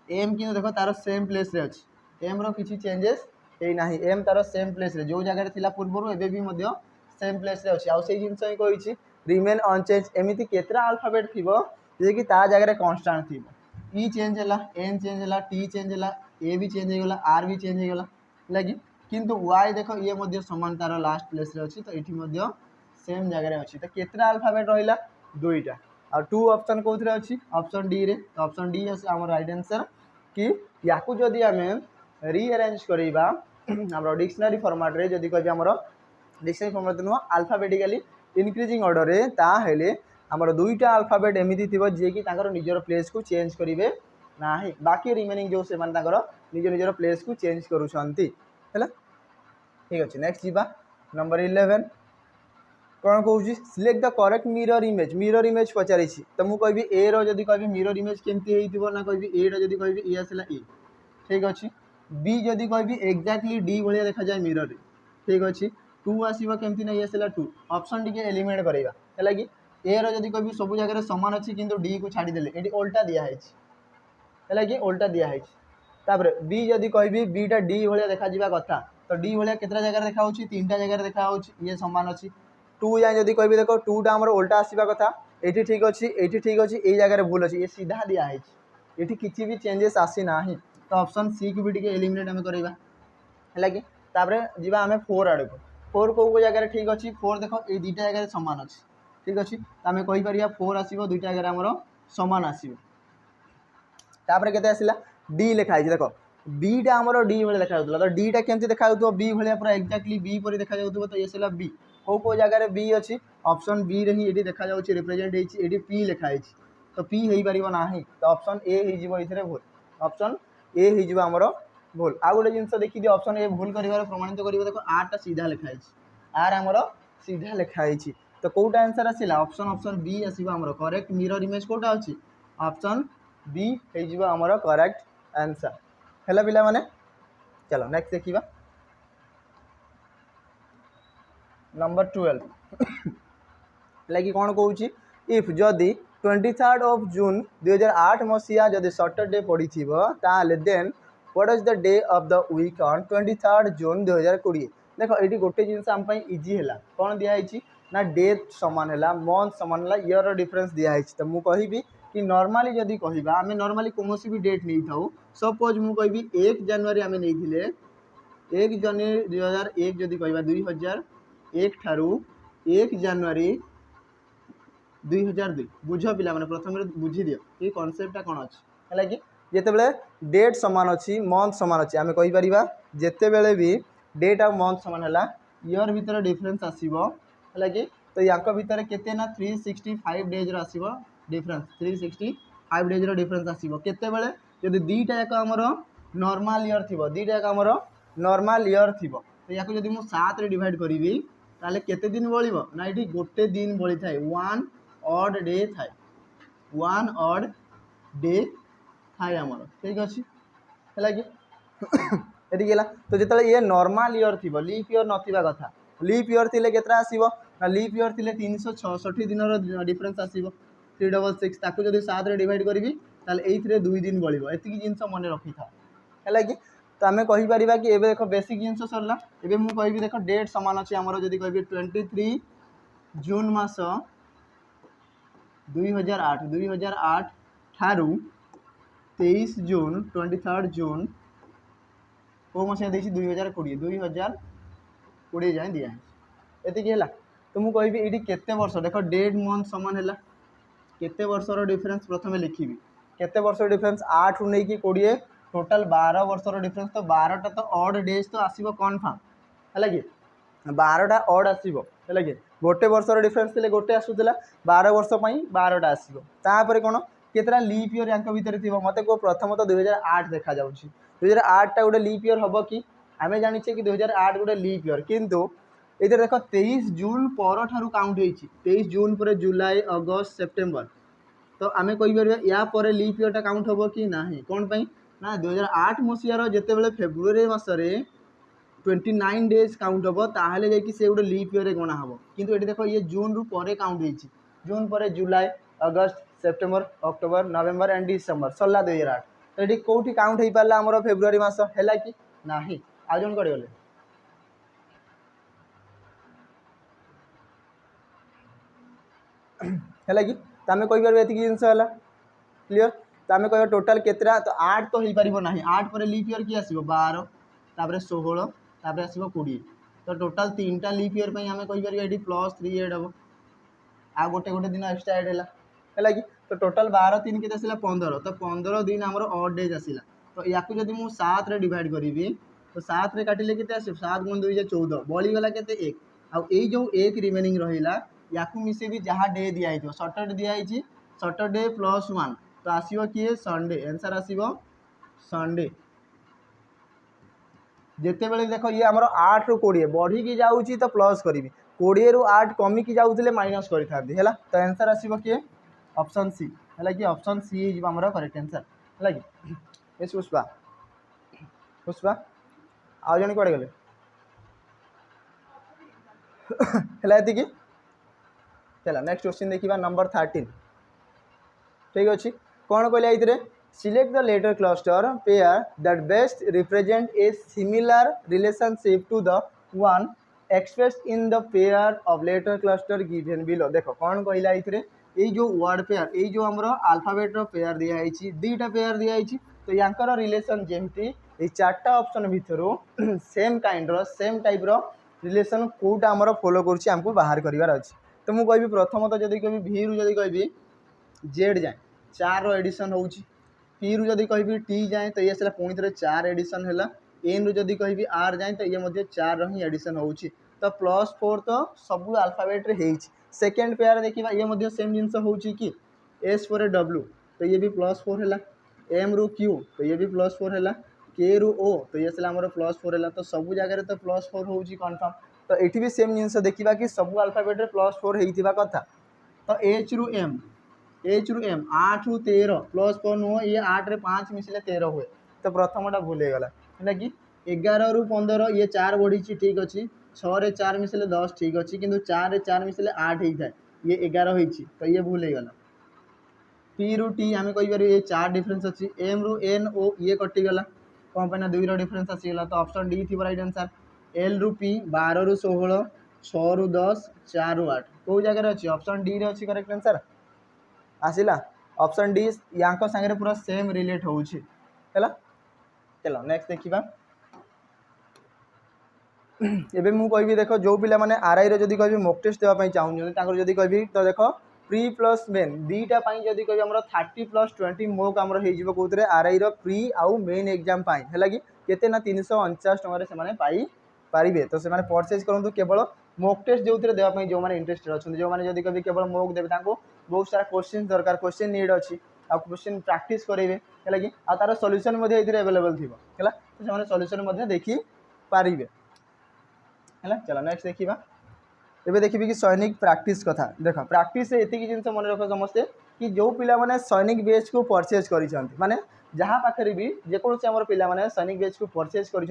Speaker 1: एम कि देख तार सेम प्लेस रे अच्छी एम रि चेंजेस ना एम तार सेम प्लेस रे जो जगह थी पूर्व एवं सेम प्लेस रे अच्छी आउ से जिन कही रिमेन अनचेंज एमती केतरा आल्फाबेट थी जे कि ता जगह कन्स्टांट थी ई चेंज है एन चेंज है टी चेंज है ए भी चेंज होगा आर भी चेंज होगा लगे किंतु वाई देख ये समान तार लास्ट प्लेस रे अच्छी तो ये सेम जगह अच्छी तो केतरा आल्फाबेट रहा दुईटा आ टू ऑप्शन कौन अच्छी ऑप्शन डी रे तो ऑप्शन डी आम राइट आंसर कि या जदि आम रीअरेंज करवा आम डिक्शनरी फॉर्मेट रे जदि कह आम डिक्शनरी फॉर्मेट नुह अल्फाबेटिकली इनक्रीजिंग ऑर्डर रे ताहेले आमर दुईटा अल्फाबेट एमती थी जे कि निजर प्लेस को चेंज करेंगे ना बाकी रिमेनिंग जो से निज निजर प्लेस को चेंज करुँच ठीक अच्छे नेक्स्ट जीवा नंबर 11 कौन कौन select the correct mirror image पचारि तो मुझे कहि ए रदि कह मिरर इमेज केमती ना कहि ए रदि कहि ए आसला ए ठीक अच्छे बी जदि कहि एक्जाक्टली डी भाया देखा जाए मिरर रे ठीक अच्छे टू आसो केमती ना ये आसला टू ऑप्शन टी एलिमिनेट करवा है कि ए रदि कहि सब जगह सामान अच्छी किंतु डी को छाड़देले ये उल्टा दिखाई है कि उल्टा दिखाई तापर बी जदि कहि बीटा डी भाया देखा कथा तो डी भाया केतटा जगह देखा तीन टा जगह देखा ये सामान अच्छी टू जाए जदि कह देख टूटा आम उल्टा आसवा कथा ये ठीक अच्छे ये ठीक अच्छे ये जगह भूल अच्छी ये सीधा दिखाई ये किसी भी चेंजेस आसी ना तो ऑप्शन सी को भी एलिमिनेट आम करवा है कि जी आम फोर आड़ को फोर कौ जगह ठीक अच्छे फोर देख ये दुईटा जगह सामान अच्छी ठीक अच्छे तो आम कहीपर फोर आसो दुईटा जगह आमर सामान आसो तापर केते आसला डी लिखाई देख बीटा आमर डी भाई देखा तो डीटा केमती देखा बी भाया पूरा एक्जाक्टली बी पर देखा तो ये आसला बी कौ जगह बी अच्छी ऑप्शन बी रे ही देखा रिप्रेजेंट ये पी लिखाई तो पी हो पार ना तो ऑप्शन ए हो भूल ऑप्शन ए होमर भूल आउ गोटे जिन देखिए ऑप्शन ए भूल कर प्रमाणित कर देख आर टा सीधा लिखाई आर आमर सीधा लिखाई तो कौटा आंसर आसला ऑप्शन ऑप्शन बी आसमर करेक्ट मिरर इमेज कौटा अच्छी ऑप्शन बी होमर करेक्ट आंसर है पिला माने चलो नेक्स्ट देखा नंबर 12 लगी कौन कौन इफ जदि 23 ऑफ जून 2008 मसीहा जदि सैटरडे पड़ी ताले then what is the day of the week on 23 June 2020 देख ये गोटे जिनस आम इजी है कौन दिखाई ना डेट सामान है मंथ सामान है ईयर डिफरेंस दिखाई तो मुझे कहि कि नॉर्मली जदि कहवा आम नॉर्मली कौन भी डेट नहीं था सपोज मुझे कहि 1 जनवरी आम नहीं 1 जनवरी 2001 जदि कहवा 2001 ठारू 1 जनवरी 2002 बुझ पिला माने प्रथम बुझी दियो ये कॉन्सेप्टा कौन अच्छी है कि जिते डेट सामान अच्छी मंथ सामान अच्छी आम कहीपर जिते बड़े भी डेट आ मंथ सामान है ईयर भितर डिफरेंस आसो है कि तो या भितर केते ना 365 डेज आसो डिफरेंस 365 डेज डिफरेंस आसो केते बेले जदि दुईटा जाक आमर नॉर्मल ईयर थी दुईटा जाक आमर नॉर्मल ईयर थी तो या जब मुझे 7 रे डिवाइड करी ताले केते दिन बलिबो ना ये गोटे दिन बली थाए वन ऑड डे थाए वन ऑड डे थाए आमर ठीक अच्छे है कि ये तो जो ये नॉर्मल ईयर थी लीप ईयर नथिबा कथा लीप ईयर थी केतरा आसो ना लीप ईयर थी 366 दिन डिफरेंस आसो 366 ताकू जब 7 रे डिवाइड करी ताले ये 2 दिन बलिबो एतिकी जिनस मन रखी था है कि तो आम कहीपर कि एबे देख बेसिक जिनस सरला एबे मु कहि देख डेट सामान अच्छे आमर जदि कहि 23 जून मास 2008 ठारू 23 जून 23 जून कौ मसीहा 2020 जाए दिया एतिकी है तो मुझे कहि ये केते वर्ष देख डेट मंथ सामान है केते वर्षर डिफरेंस प्रथम लिखी केते वर्ष डिफरेंस 8 रु नहीं 20 टोटाल 12 वर्षर डिफरेंस तो 12टा तो ऑड डेज तो आसो कन्फर्म है कि 12टा ऑड आसो है कि गोटे वर्षर डिफरेंस थे गोटे आसूला 12 वर्ष 12टा आसो तापर कौन केतरा लीप ईयर या भितर थी मत कह प्रथम तो 2008 देखा 2008 टा गोटे लीप ईयर हम कि आम जाने कि 2008 गोटे लीप ईयर किंतु ये देख 23 जून पर काउंट होती 23 जून पर जुलाई अगस्त सेप्टेम्बर तो आम कहीपर या पर लीप ईयरटा काउंट हम कि ना कौन पाई ना 2008 मसीहार जिते फेब्रुआरी मसरे 29 डेज काउंट हम ताहले जाकि से गोटे लीप ईयर गणा हम किंतु ये देख ये जून रु परे काउंट होती जून पर July August September October November and December सरला 2008 तो ये कौटी काउंट हो पारा आम फेब्रुआरी मस है कि ना आज जन कड़े गले है कि आम कहीपर ये जिनस है क्लीयर तो आम कह टोटाल केतरा तो 8 तो हो पार ना 8 पर लीप ईयर किए आसो 12 तापर 16 तापर आसो 20 तो टोटाल 3टा लीप ईयर आम कहीपर ये +3 एड हम आ गोटे गोटे दिन एक्सट्रा एड है कि तो टोटाल 12 3 के 15 तो 15 दिन आमर ऑड डेज आसला तो या जब मुझे 7 डिवाइड करी तो 7 रे काटिले के 7 गुण 2 14 बळीगला के 1 आई जो 1 रिमेनिंग रहा या मिसे भी जहाँ डे दिखाई सटरडे दिखाई सटरडे +1 तो आसो किए संडे आंसर आसो संडे जिते बड़े देख ये आमर 8 रु 20 बढ़ी जाऊँगी तो प्लस करी 20 रु 8 कमिकी जाऊे माइनस करा तो आंसर आसो किए ऑप्शन सी है कि ऑप्शन सी आमर करेक्ट आंसर है कि यस पुष्पा पुष्पा आउ जन कड़े गले है चला नेक्स्ट क्वेश्चन देखा नंबर 13 ठीक अच्छे कौन कहले ये select the letter cluster pair that best represent a similar relationship to the one expressed in the pair of letter cluster given below देखो कौन कहला ये जो वर्ड पेयर ये जो आमर अल्फाबेट पेयर दिखाई दुईटा पेयर दिखाई तो यांकर रिलेशन जमती ये 4टा ऑप्शन भितर same kind same type relation कोटा आमर फॉलो करमको बाहर करार अच्छे तो मुझे कहि प्रथमतः जब कह भी रु जब कह जेड जाए 4 एडिशन हो पी रु जब कह टी जाए तो ये सला पुणी थे 4 एडिशन है एन रु जब कह आर जाए तो ये 4 ही एडिशन हो तो +4 तो सब अल्फाबेट रे सेकेंड पेयर देखा ये सेम जिनस हो कि एस पर डब्ल्यू तो ये भी +4 है एम रु क्यू तो ये भी +4 है के रु ओ तो ये आमर +4 है तो सब जगह तो +4 हो कन्फर्म तो ये भी सेम जिनस देखा कि सब अल्फाबेट +4 होता कथा तो एच रु एम 8 रु 13 +4 नुह ये 8 रे 5 मिसले 13 हुए तो प्रथमटा भूल गला है कि 11 रु 15 ये 4 बढ़ी ठीक अच्छे 6 रे 4 मिसले 10 ठीक अच्छे किंतु 4 रे 4 मिसले 8 होता है ये 11 होती तो ये भूल गला पी रु टी आम कहीपर ये 4 डिफरेन्स अच्छी एम रु एन ओ ये कटिगला कौन पे 2 डिफरेन्स आसीगला तो ऑप्शन डी थी राइट आंसर एल रु पी 12 रु 16 6 रु 10 4 रु 8 कौ जगह अच्छी ऑप्शन डी रे अच्छी करेक्ट आंसर आसला ऑप्शन डी या सागर पूरा सेम रिलेट हो चलो नेक्स्ट देखा एबे मु कहि देख जो पिला माने आरआई रो जदी कहि मॉक टेस्ट देवा पई चाहू तांकर जदी कहि तो देखो प्री प्लस मेन दीटा पाई जदी कहि हमर 30+20 मॉक हमर हे जिवो कोतरे आरआई रो प्री आउ मेन एग्जाम पाई हैला कि केते ना 349 टंका रे से माने पाई पारिबे तो से माने परचेज करंतु केवल मॉक टेस्ट जोउतरे देवा पई जो माने इंटरेस्टेड अछन जो माने जदी कहि केवल मॉक देबे तांको बहुत सारा क्वेश्चन दरकार क्वेश्चन नीड अछि आ क्वेश्चन प्रैक्टिस करेबे हैला कि आ तार सॉल्यूशन मध्ये इधर अवेलेबल थिबो हैला तो से माने सॉल्यूशन मध्ये देखि पारिबे है चलो नेक्स्ट देखा एबे देखिए कि सैनिक प्रैक्टिस कथा देख प्रैक्टिस ये जिन मन रख समस्ते कि जो पिला माने सैनिक बेच को परचेज कर माने जहाँ पाखे भी जेकोसी आम पिला माने सैनिक बेच को परचेज कर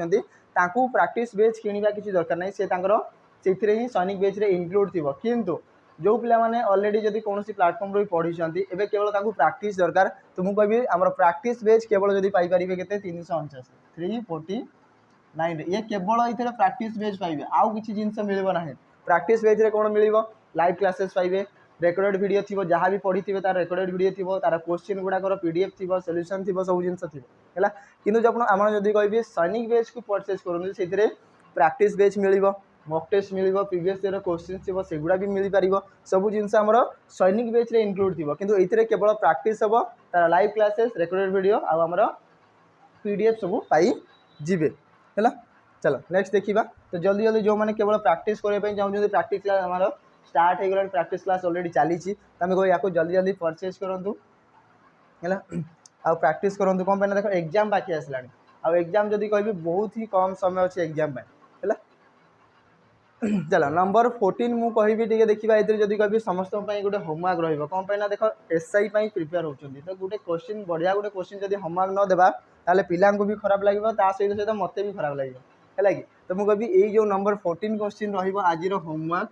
Speaker 1: प्रैक्टिस बेच किणवा किसी दरकार नहीं से ही सैनिक बेच रे इनक्लूड थी किंतु जो पिला माने ऑलरेडी जदि कौन प्लाटफर्म रो पढ़ी एबे केवल प्रैक्टिस दरकार तो मुझे कहि आम प्रैक्टिस बेच केवल जदि पाई पारिबे केते 349 349 ये केवल ये प्रैक्टिस बेच पाइबे आउ किसी जिनस मिलबो नाही प्रैक्टिस बेच रे कोन मिलिबो लाइव क्लासेस पाइबे रेकॉर्डेड वीडियो थी जहाँ भी पढ़ी थे तार रेकॉर्डेड वीडियो थी तार क्वेश्चन गुड़ाकर पीडीएफ थी सॉल्यूशन थी सब जिन थी है कि जब आम जब कह सैनिक बेच को परचेज करूँ से प्रैक्टिस बेच मिल मॉक टेस्ट मिल प्रीवियस ईयर क्वेश्चन थी सेगुड़ा भी मिल पार सब जिन आमर सैनिक बेच रे इनक्लूड थी किंतु ये केवल प्रैक्टिस हम तार लाइव क्लासेस रेकॉर्डेड वीडियो आमर पीडीएफ सब पाई जिबे है चलो नेक्स्ट देखा तो जल्दी जल्दी जो मैंने केवल प्रैक्टिस करने चाहूँ प्रैक्टिस क्लास हमारा स्टार्ट हो गला प्रैक्टिस क्लास ऑलरेडी चली आम कह या जल्दी जल्दी परचेज करूँ है आ प्रैक्टिस करूँ कौन पे देख एग्जाम बाकी आसला आ एग्जाम जदि कह बहुत ही कम समय अच्छे एग्जाम है चलो नंबर 14 मु कहबी टिके देखिबा एतिर जदी कहबी समस्त पई गोटे होमवर्क रहइबो कोन पई ना देखो एसआई पई प्रिपेयर होचंदी तो गोटे क्वेश्चन बढ़िया गोटे क्वेश्चन जदी होमवर्क न देबा ताले पिलां को भी खराब लागिबो ता सहित सहित मते भी खराब लागिबो हैला कि तो मु कहबी एई जो नंबर 14 क्वेश्चन रहइबो आजिरो होमवर्क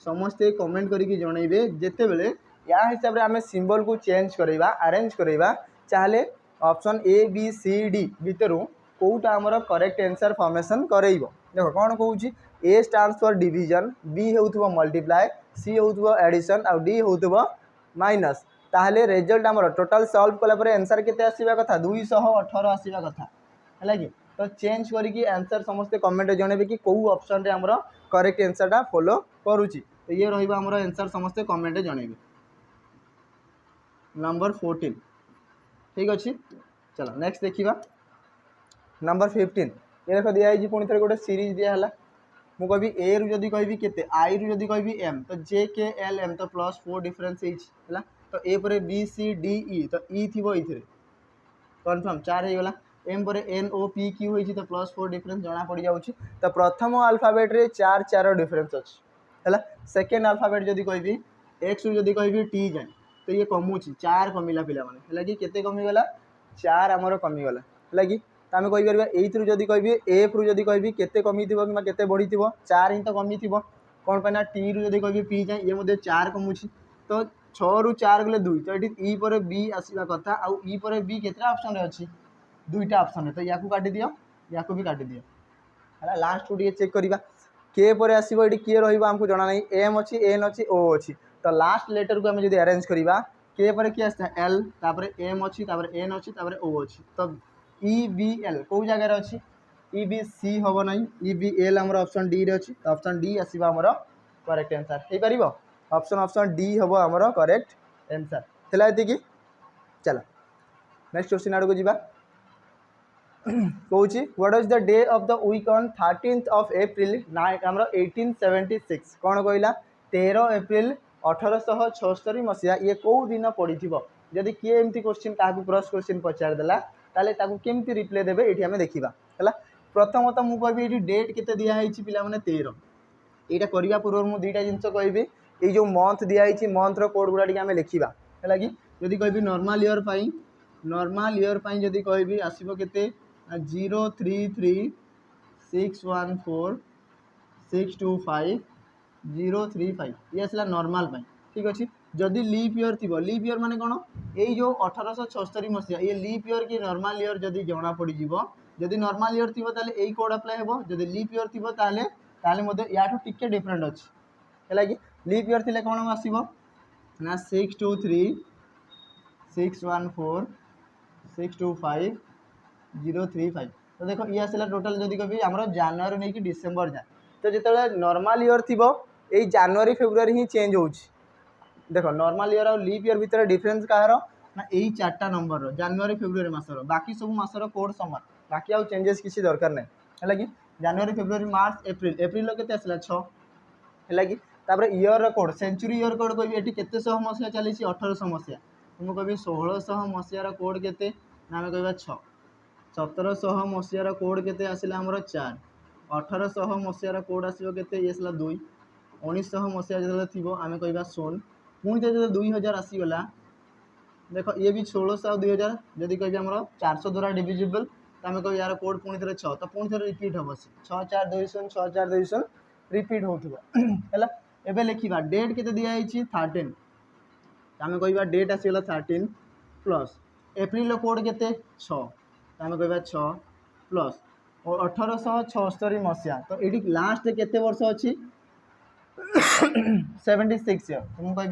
Speaker 1: समस्ते कमेंट करिकी जणैबे जेते बेले या हिसाब रे हमें सिंबल को चेंज करैबा अरेंज करैबा चाहे option A B C D भितरु कोउटा हमर करेक्ट आंसर फॉर्मेशन करैबो देखो कौन कहूँ A stands for division B होउथबो मल्टीप्लाई सी होउथबो एडिशन और डी होउथबो माइनस ताहले रिजल्ट हमर टोटल सॉल्व कला पर आंसर केते आसीबा कथा 218 आसीबा कथा हैला कि तो चेंज करिकी आंसर समस्त कमेंट जणेबे कि कोउ ऑप्शन रे हमर करेक्ट आंसर टा फॉलो करूची तो ये रहिबा हमर आंसर समस्त कमेंट जणेबे नंबर 14 ठीक अच्छे। चलो नेक्स्ट देखिबा नंबर 15 ये देखो दिया है पुणी थे गोटे सीरीज दिया है मु कहबी ए रु जदी कहबी केते आई रु जदी कहबी एम तो जे के एल एम तो +4 डिफरेंस है तो ए पर बी सी डी ई तो ई थी इथे कन्फर्म 4 हो गला एम पर एन ओ पी क्यू होई तो +4 डिफरेंस जना पड़ जाउछि तो प्रथम अल्फाबेट रे 4 4 डिफरेंस अछि हैला सेकेंड अल्फाबेट जदी कहबी एक्स रु जदी कहबी टी जाए तो ये कमुछि 4 कमिला पिला माने हैला कि केते कमी गला 4 हमरो कमी गला हैला कि आम कहीपर एथु जदि कह एफ रु जदि कह केते कमी थी कि केते बढ़ी थी 4 ही तो कमी थी कौन पाइना टी रु जदि कह पी जाए ये मुझे 4 कमुची तो 6 रु 4 गले 2 तो ये ई पर बी आसवा कथा आउ ई पर बी केतरा ऑप्शन रे अछि दुईटा ऑप्शन है तो या काटि दियो या भी काटि दियो है लास्ट को चेक करवा के पर आसो ये किए रमको जना नहीं एम अच्छी एन अच्छी ओ अच्छी तो लास्ट लेटर को आम जब अरेंज करवा के पर किए आसता एल तापर एम अच्छी एन अच्छी ओ अच्छी तो ई बी एल कौ जगार अच्छी ई बी सी हम ना ई बी एल आम ऑप्शन डी रे अच्छी तो ऑप्शन डी आसवा आमर करेक्ट आंसर हो पार ऑप्शन ऑप्शन डी हम आमर करेक्ट आंसर है। चलो नेक्स्ट क्वेश्चन आड़ को जीवा कौच what is the day of the week on 13th of April 1876 कौन कहला 13 एप्रिल 1876 मसीहा ये कौ दिन पड़ी जदि किए एमती क्वेश्चन क्या क्रॉस क्वेश्चन पचारदेला ताले ताकू केमती रिप्लाई देबे एठी हमें देखिबा हला प्रथमतः मु कहबी एठी डेट केते दिया हैछि पिला माने 13 एटा करिया पूर्व मु दुईटा जिंस कहबी ए जो मंथ दिया हैछि मंथ रो कोड गुडा टिके हमें लिखिबा हला कि जदि कहबी नॉर्मल ईयर पई जदि कहबी आसीबो केते 033614625 ये आसला नॉर्मल पाई ठीक अच्छे जदि लीप ईयर थी लीप ईयर माने कौन यही जो 1876 मसीहा ये लीप ईयर कि नॉर्मल ईयर जदि जना पड़ जदि नॉर्मल ईयर थी ताले यही कोड अप्लाई हे जदि लीप ईयर थी ताले या टिके डिफरेंट अच्छी है कि लीप ईयर थी कौन आसो ना 6231614625 तो देखो ये आसला टोटल जदि कभी आम जनवरी नहीं कि डिसेम्बर जाए तो जिते नॉर्मल ईयर थी यही जनवरी फेब्रुआरी ही चेंज हो देखो नॉर्मल ईयर और लीप ईयर भितर डिफरेंस कहार ना यही 4टा नंबर जनवरी फेब्रुआरी मासर बाकी सब मासर कोड समान बाकी आउ चेंजेस किसी दरकार नहीं है कि जनवरी फेब्रुआरी मार्च एप्रिल एप्रिल के आसला 6 है कि year code century year code कह केते शह मसीहा चली 1800 मसीहा तुमको कह 1600 मसीहार कोड के आम कह 6 1700 मसीहार कोड के आसला आमर 4 1800 मसीहार कोड आसो के आसला 2 1900 मसीहा जो थी आम कह 16 पुणी जो 2000 आसीगला देख ये भी 1600 और 2000 जदि कह 400 द्वारा डिविजिबल तो आम कह यार कोड पुणी थे 6 तो पुणी थे रिपीट हम 6420 6420 रिपीट होगा है लिखा डेट के दिखाई 13 आम कह डेट आसीगला 13 प्लस एप्रिल कोड के 6 आम कह 6 प्लस 1876 मसीहा तो ये लास्ट केते वर्ष अच्छी 76 ईयर तो मुझे कह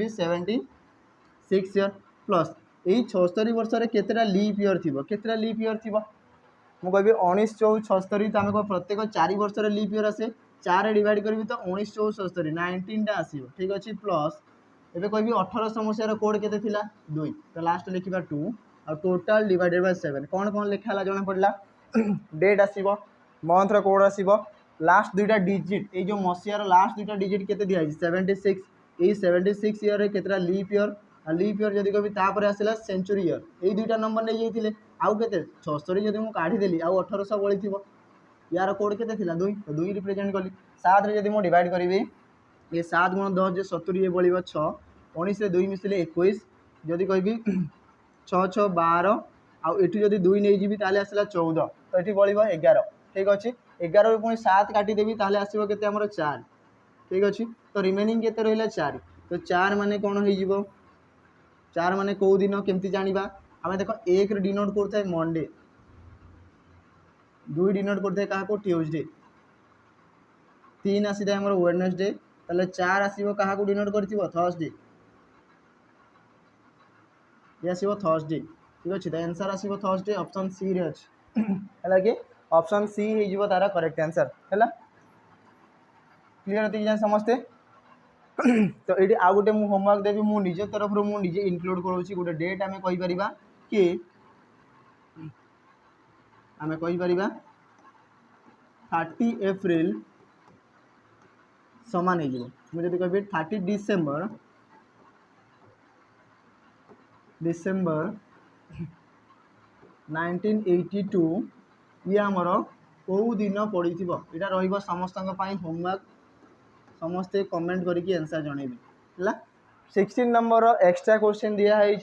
Speaker 1: 76 ईयर प्लस यही 76 वर्ष केतेटा लीप ईयर थी केतेटा लीप ईयर थी मुझे कह 1974 तो आम कह प्रत्येक 4 वर्ष लीप ईयर आसे 4 डिवाइड करी तो 1974 19टा आसो ठीक अच्छे प्लस एबे कह 1800 मसीहार कोड के 2 तो लास्ट लिखा 2 और टोटाल डिवाइडेड बाय 7 कौन कौन लिखा जना पड़ा डेट आसो मंथ कोड आसो लास्ट दुईटा डिजिट ये जो मसीहार लास्ट दुईटा डिजिट के दिखाई 76 यही 76 ईयर केतरा लीप ईयर जदि कभी तापर आसला सेंचुरी ईयर यही दुईटा नंबर नहीं जाइए आउ के 76 जब मुझे काढ़ीदेली आउ 1800 बड़ी थी यार कोड के 2 तो 2 रिप्रेजेंट कली 7 रे जदि मु डिवाइड करी ये 7 गुण 10 जे 70 ये बळिबो 6 19 रे 2 मिसले 21 जदि कहबी 6 6 12 आउ एठी जदि 2 नै जिबी ताले आसला 14 तो एठी बळिबो 11 ठीक अछि 11 रे पुनी 7 काटी देबी ताले आसीबो केते हमर 4 ठीक अछि तो रिमेनिंग केते रहिला 4 तो 4 माने कोन होई जिवो 4 माने को दिन केमती जानिबा हमें देखो 1 रे डिनोट करथाय मंडे 2 डिनोट करथाय काहा को ट्यूसडे 3 आसीदा हमर वेडनेसडे ताले 4 आसीबो काहा को डिनोट करथिबो थर्सडे ये आसीबो थर्सडे ठीक अछि द आंसर आसीबो थर्सडे ऑप्शन सी रे अछि हला कि ऑप्शन सी हे जिवो तारा करेक्ट आंसर हला क्लियर होती जाय समझते तो ये आउ गोटे मुझे होमवर्क देवी मु निजे तरफ रू निजे इनक्लूड करोची गोटे डेट आमे कहि परिबा कि आमे कहि परिबा 30 एप्रिल समान हो मुझे कहबी 30 डिसेम्बर डिसेम्बर 1982 ये आमर कौ दिन पड़ी थी यहाँ रही समस्त होमवर्क समस्ते कमेंट करके आंसर जनइबे है 16 नंबर एक्स्ट्रा क्वेश्चन दिखाई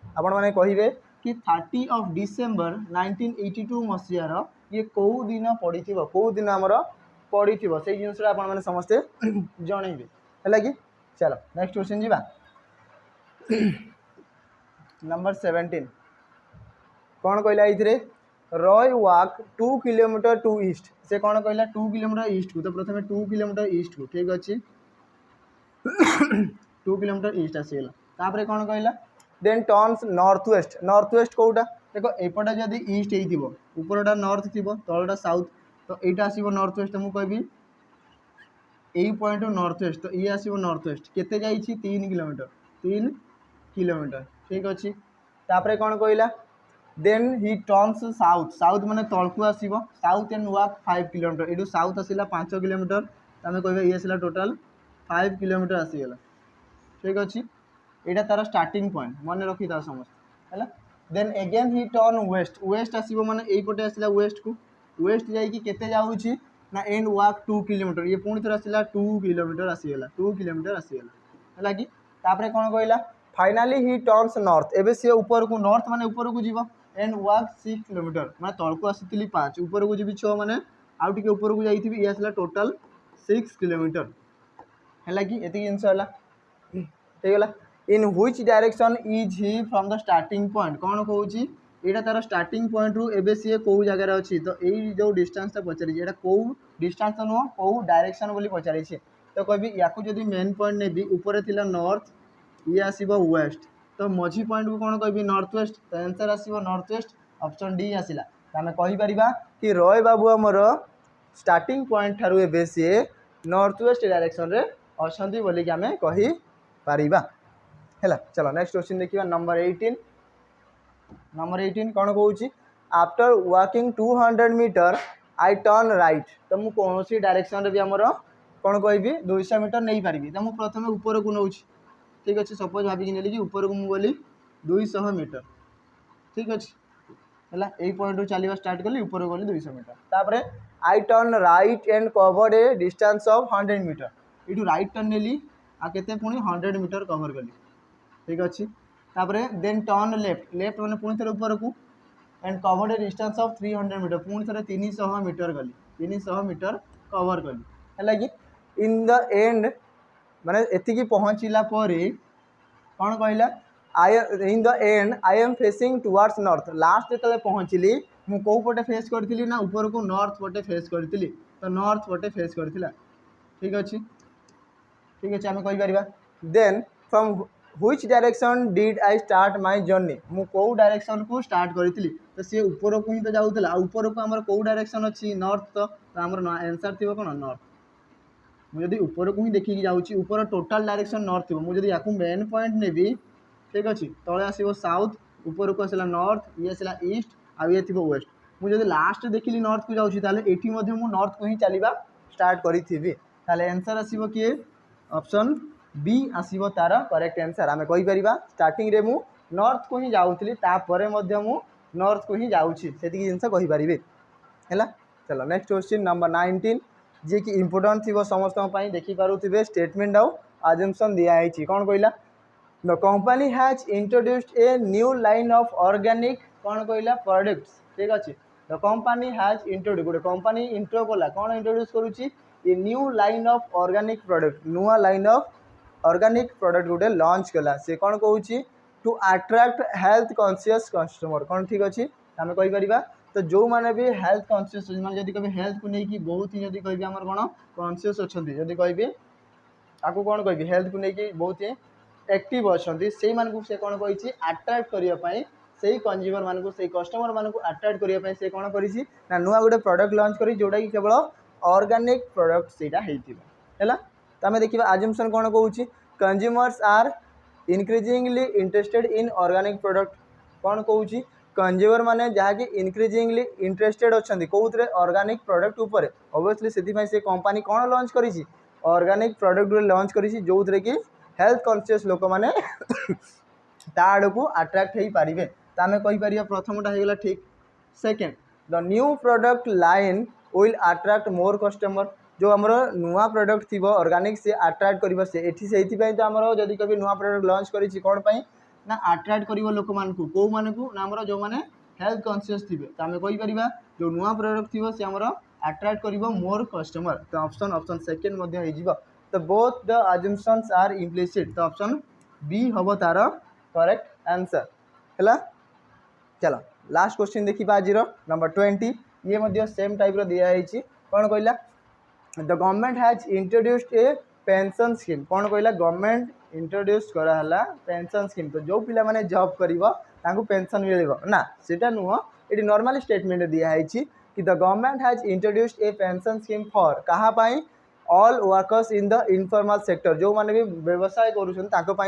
Speaker 1: आपण मैंने कहे कि 30 ऑफ डिसेम्बर 1982 मसीहार ये कौ दिन पड़ी थी कौ दिन आमर पड़ी थी से जिनसा आपण मैंने समस्ते जनइबे है कि चलो नेक्स्ट क्वेश्चन जीवा नंबर 17 कौन कहला ये Roy walk 2 kilometre to east से कौन कहला 2 किलोमीटर ईस्ट को तो प्रथम 2 किलोमीटर ईस्ट को ठीक अच्छे 2 किलोमीटर ईस्ट आसीगला तापर कौन कहला देन टर्न्स नॉर्थ वेस्ट कौटा देखो एपटा जदि ईस्ट हो ऊपरटा नॉर्थ थी तलटा साउथ तो यहाँ आसो नॉर्थ वेस्ट मुझे कहबी यही पॉइंट नॉर्थ वेस्ट तो ये आसो नॉर्थ वेस्ट केते जाइए 3 किलोमीटर ठीक अच्छे तापर कौन कहला देन ही टर्न्स साउथ माने तलकू आसीबो साउथ एंड वॉक 5 किलोमीटर एटू साउथ आसीला 5 किलोमीटर तमे कहबे ये आसीला टोटल 5 किलोमीटर आसीगला ठीक अच्छे यहाँ तार स्टार्टिंग पॉइंट मन रखी था समस्त है then again he turn west आसीबो माने एई पटे आसीला वेस्ट को वेस्ट जाइकी केते जाउची ना एंड वॉक 2 किलोमीटर ये पुणी थोड़ा आसीला 2 किलोमीटर आसीगला 2 किलोमीटर आसीगला है कि तापर कौन कहला फाइनाली ही टर्न्स नॉर्थ एबे सी ऊपर को नॉर्थ माने ऊपर को जीवा एंड वॉक 6 किलोमीटर मैं तलको आसी 5 ऊपर को जी 6 मैंने आउ टे ऊपर को जाइए ये आसला टोटल 6 किलोमीटर है कि ये जिनस है in which direction is he from the starting point कौन कहूँ यहाँ तार स्टार्टिंग पॉइंट रू एबे सी कौ जगार अच्छी तो यही जो डिस्टेंस पचारि यहाँ कौ डिस्टेंस नुह कौ डायरेक्शन बोली पचारि तो कहबी या जब मेन पॉइंट नेबी ऊपर थिला नॉर्थ ये आसीबो वेस्ट तो मझी पॉइंट को कौन कहबी नॉर्थ वेस्ट तो आंसर आसीबो नॉर्थ वेस्ट ऑप्शन डी आसिला तो आम कहीपर कि रॉय बाबू आमर स्टार्टिंग पॉइंट ठारू एबे सी नॉर्थ वेस्ट डायरेक्शन रे अछंती बोली आम कहीपर है चलो नेक्स्ट क्वेश्चन देखिए नंबर 18 कौन कहूँ after walking 200 metre I turn right तो मुझे कौन सी डायरेक्शन भी आमर कौन कहि 200 मीटर नहीं पारि तो मुझे प्रथम ऊपर को नौ ठीक अच्छे सपोज भाविकी नेली कि ऊपर को मुझे 200 मीटर ठीक अच्छे है यही पॉइंट रू चलवा स्टार्ट कली ऊपर गली 200 मीटर तापर I turn right and covered a distance of 100 metre ये राइट टर्न नेली आ केते पुणी 100 मीटर कवर कली ठीक अच्छे तापर देन टर्न लेफ्ट मैंने पुणी थे ऊपर को and covered a distance of 300 metre पुणी थे 300 मीटर गली 300 मीटर कवर कली है कि इन द एंड माने एतिकी पहुँचला कौन कहला I in the end I am facing towards north last जो पहुँचली मु कौ पटे फेस करी ना ऊपर को नॉर्थ पटे फेस करी तो नॉर्थ पटे फेस करथिला ठीक अच्छे आम कहीपर then from which direction did I start my journey मु कौ डायरेक्शन को स्टार्ट करी तो सी ऊपर को ही तो जाऊला ऊपर को आमर कौ डायरेक्शन अच्छी नॉर्थ तो आमर आंसर थी कौन नॉर्थ मुझे ऊपर को ही देखिए जाऊँगी ऊपर टोटाल डायरेक्शन नॉर्थ थी मुझे या मेन पॉइंट नेबी ठीक अच्छे तले आसो साउथ ऊपर को आसला नॉर्थ ये आसला ईस्ट आ ये थी वेस्ट मुझे लास्ट देखिली नॉर्थ को जाऊँगी ये नॉर्थ को ही चलवा स्टार्ट करी आंसर आसो किए ऑप्शन बी आसो तार करेक्ट आंसर आम कहीपर स्टार्टिंग रे मु नॉर्थ को ही जाऊँगी तापर मु नॉर्थ को ही जाऊँगी से जिनस कहीपर है चलो नेक्स्ट क्वेश्चन नंबर 19 जी कि इंपोर्टेंट थी समस्त देखी पारे स्टेटमेंट आउ अजम्पशन दिखाई कौन कहला the company has introduced a new line of organic कौन कहला प्रोडक्ट्स ठीक अच्छे द कंपनी हैज इंट्रोड्यूस गोटे कंपनी इंट्रो कला कौन इंट्रोड्यूस करुच्ची a new line of organic product नुआ लाइन ऑफ ऑर्गेनिक प्रोडक्ट गोटे लॉन्च कला से कौन कहूँ to attract health conscious customer कौन ठीक अच्छे आम कहीपर तो जो मैंने भी हेल्थ कॉन्शियस मैंने कभी हेल्थ को लेकिन बहुत ही कह कौन कॉन्शियस अच्छा जब कहि आपको कौन कह हेल्थ को लेकिन बहुत ही एक्टिव अच्छा से कौन कही अट्रैक्ट करने से कंज्यूमर मानक से कस्टमर मानक अट्रैक्ट करने से कौन कर नुआ गोटे प्रोडक्ट लॉन्च कर जोटा कि केवल ऑर्गेनिक प्रोडक्ट सेटा है तो आम देखा अजम्पशन कौन कहूँ consumers are increasingly interested in organic product कौन कहूँ कंज्यूमर माने जहाँकि इनक्रिजिंगली इंटरेस्टेड अच्छा कौन ऑर्गेनिक प्रोडक्ट उपर ऑब्वियसली से कंपनी कौन लॉन्च करी ऑर्गेनिक प्रोडक्ट लॉन्च करी जो थे कि हेल्थ कॉन्शियस लोक मैंने आड़ को अट्रैक्ट हो पारे तो आम कहीपर प्रथमटा होगा ठीक second the new product line will attract more customer जो आमर नुआ प्रोडक्ट थी ऑर्गेनिक से अट्रैक्ट कर से तो आमर जदि कभी नुआ प्रोडक्ट लॉन्च करी कौन ना अट्रैक्ट कर लोक मानक कौ मानक ना आमर जो मैंने हेल्थ कॉन्शियस थे तो आम कहीपर जो नुआ प्रोडक्ट थी सी आमर अट्रैक्ट कर मोर कस्टमर तो ऑप्शन ऑप्शन सेकेंड तो both the assumptions are implicit तो ऑप्शन बी हम तार करेक्ट आंसर है चलो लास्ट क्वेश्चन देखा आज नंबर 20 ये सेम टाइप दिखाई कौन कहला the government has introduced a pension scheme कौन कहला गवर्नमेंट इंट्रोड्यूस कराला पेंशन स्कीम तो जो पिला माने जॉब करिवो पेंशन मिल ना सेटा नुह ये नॉर्मल स्टेटमेंट दिखाई कि the government has introduced a pension scheme for कहाँ all workers in the informal sector जो मैंने भी व्यवसाय करुँच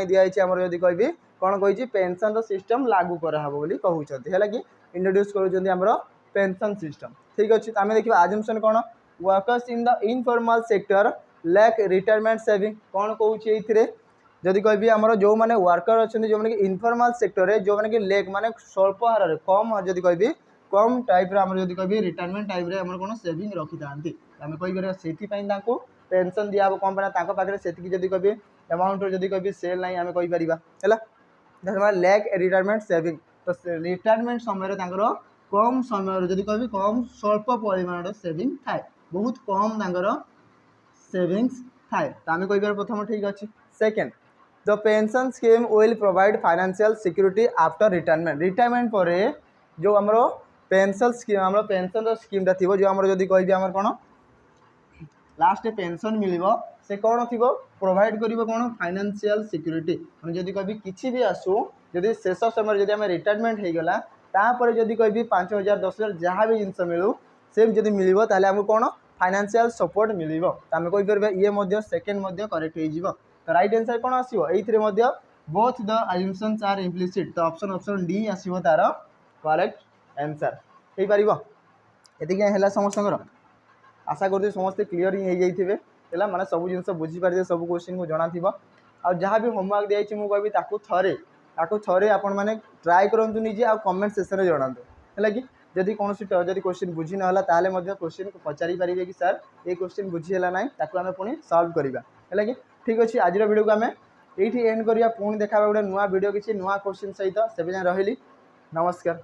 Speaker 1: दिखाई आमर जब कहि कौन कही पेंशन सिस्टम लागू कराब बोली कहते हैं कि इंट्रोड्यूस कर पेंशन सिस्टम ठीक अच्छे तो आम देखा अजम्पशन कौन workers in the informal sector lack retirement saving कौन कहूँ जदि कहि आमर जो मैंने वर्कर अच्छा जो मैंने इनफॉर्मल सेक्टर जो मैंने कि लेक माने स्वल्प हार कम जदि कहि कम टाइप जब कहि रिटायरमेंट टाइप आम कौन सेविंग रखी था आम कहीपर से पेंशन दिया कौन पाखे से जदि कहि अमाउंट जदि कहि सेल ना आम कहीपर है लैक रिटायरमेंट सेविंग तो रिटायरमेंट समय कम समय जदि कहि कम स्वल्प परिमाण सेविंग थाए बहुत कम सेविंग्स थाए तो आम कहीपर प्रथम ठीक अच्छे second the pension scheme will provide financial security after retirement पर जो आम पेंशन स्कीम आम पेंशन स्कीमटा थी जो आम जब कहि आम कौन लास्ट पेंशन मिल से कौन थी प्रोवाइड कर कौन फाइनेंशियल सिक्योरिटी जदि कभी किसी भी आसू जदि शेष समय जब आम रिटायरमेंट हो गला तापर जदि कहि 5,000 10,000 जहाँ भी जिनस मिलू से जब मिल आमको कौन फाइनेंशियल सपोर्ट मिल तो आम कहीपर ये सेकेंड करेक्ट हो तो राइट आंसर कौन आसो ये both the assumptions are implicit तो ऑप्शन ऑप्शन डी आसो तार करेक्ट आंसर हो पार ये समस्त आशा करते समस्ते क्लीयर ही हो जाइए मैंने सब जिन बुझीपारे सब क्वेश्चन को जना थी आ जहाँ भी होमवर्क दिखाई मुझे कहबी थे आपण मैंने ट्राए करूँ निजे आ कमेंट सेक्शन में जनातु है कि जदि कौन जब क्वेश्चन बुझी ना ताले क्वेश्चन को पचारि पारे कि सर ये क्वेश्चन बुझीगला ना ताकू आम पुणी सल्व करवा है कि ठीक अच्छे आज वीडियो को आम ये एंड करिया पुणी देखा गोटे नुआ वीडियो किसी नुआ क्वेश्चन सहित से रही नमस्कार।